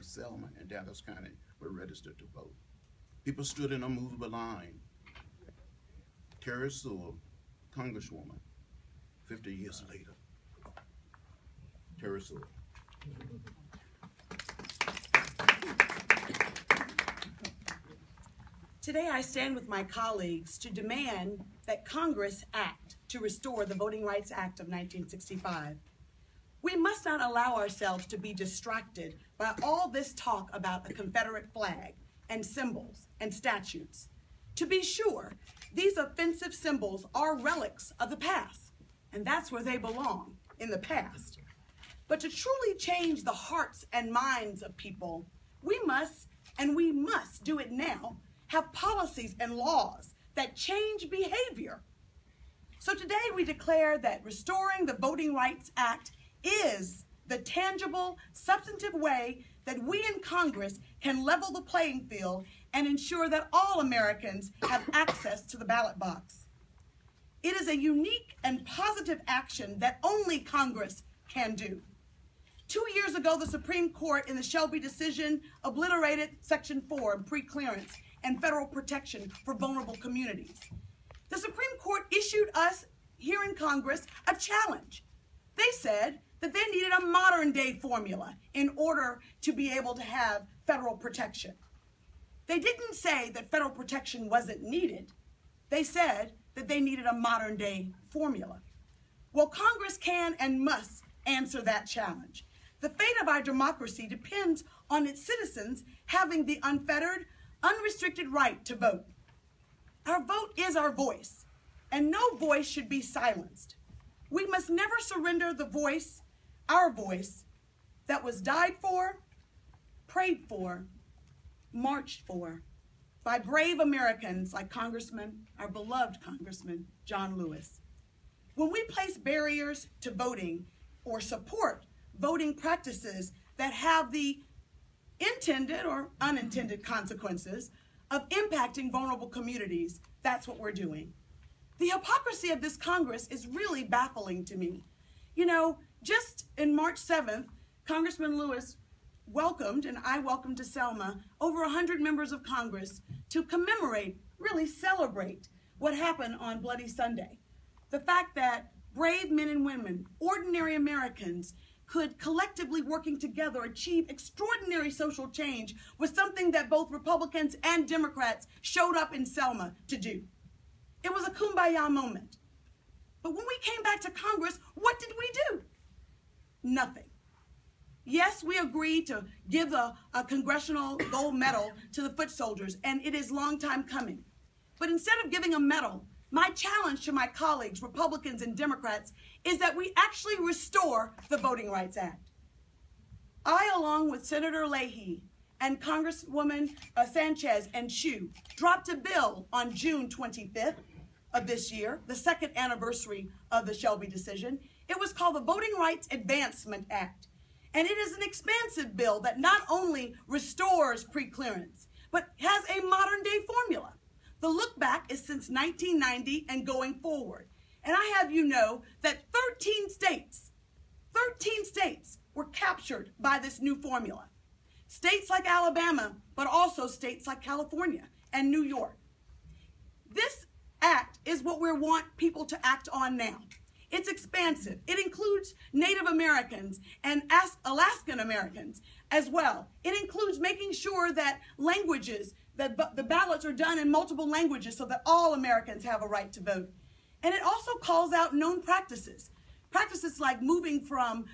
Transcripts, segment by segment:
Selma and Dallas County were registered to vote. People stood in a movable line. Terry Sewell, Congresswoman, 50 years later. Terry Sewell. Today I stand with my colleagues to demand that Congress act to restore the Voting Rights Act of 1965. We must not allow ourselves to be distracted by all this talk about the Confederate flag and symbols and statutes. To be sure, these offensive symbols are relics of the past, and that's where they belong, in the past. But to truly change the hearts and minds of people, we must, and we must do it now, have policies and laws that change behavior. So today we declare that restoring the Voting Rights Act is the tangible, substantive way that we in Congress can level the playing field and ensure that all Americans have access to the ballot box. It is a unique and positive action that only Congress can do. 2 years ago, the Supreme Court in the Shelby decision obliterated Section 4 in preclearance and federal protection for vulnerable communities. The Supreme Court issued us here in Congress a challenge. They said that they needed a modern day formula in order to be able to have federal protection. They didn't say that federal protection wasn't needed. They said that they needed a modern day formula. Well, Congress can and must answer that challenge. The fate of our democracy depends on its citizens having the unfettered, unrestricted right to vote. Our vote is our voice, and no voice should be silenced. We must never surrender the voice, our voice, that was died for, prayed for, marched for by brave Americans like our beloved Congressman, John Lewis. When we place barriers to voting or support voting practices that have the intended or unintended consequences of impacting vulnerable communities, that's what we're doing. The hypocrisy of this Congress is really baffling to me. You know, just in March 7th, Congressman Lewis welcomed, and I welcomed to Selma, over 100 members of Congress to commemorate, really celebrate, what happened on Bloody Sunday. The fact that brave men and women, ordinary Americans, could collectively working together achieve extraordinary social change was something that both Republicans and Democrats showed up in Selma to do. It was a kumbaya moment. But when we came back to Congress, what did we do? Nothing. Yes, we agreed to give a congressional gold medal to the foot soldiers, and it is a long time coming. But instead of giving a medal, my challenge to my colleagues, Republicans and Democrats, is that we actually restore the Voting Rights Act. I, along with Senator Leahy and Congresswoman Sanchez and Chu, dropped a bill on June 25th of this year, the second anniversary of the Shelby decision. It was called the Voting Rights Advancement Act. And it is an expansive bill that not only restores preclearance, but has a modern day formula. The look back is since 1990 and going forward. And I have you know that 13 states were captured by this new formula. States like Alabama, but also states like California and New York. This act is what we want people to act on now. It's expansive. It includes Native Americans and Alaskan Americans as well. It includes making sure that the ballots are done in multiple languages so that all Americans have a right to vote. And it also calls out known practices. Practices like moving from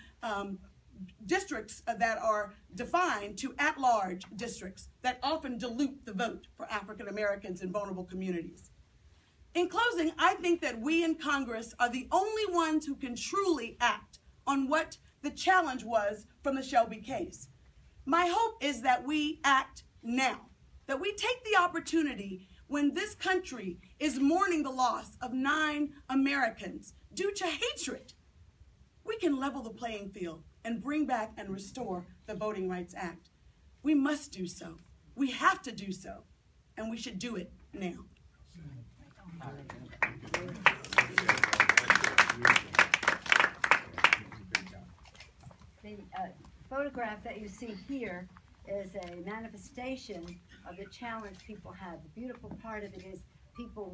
districts that are defined to at-large districts that often dilute the vote for African Americans and vulnerable communities. In closing, I think that we in Congress are the only ones who can truly act on what the challenge was from the Shelby case. My hope is that we act now, that we take the opportunity when this country is mourning the loss of 9 Americans due to hatred. We can level the playing field and bring back and restore the Voting Rights Act. We must do so. We have to do so, and we should do it now. The photograph that you see here is a manifestation of the challenge people have. The beautiful part of it is people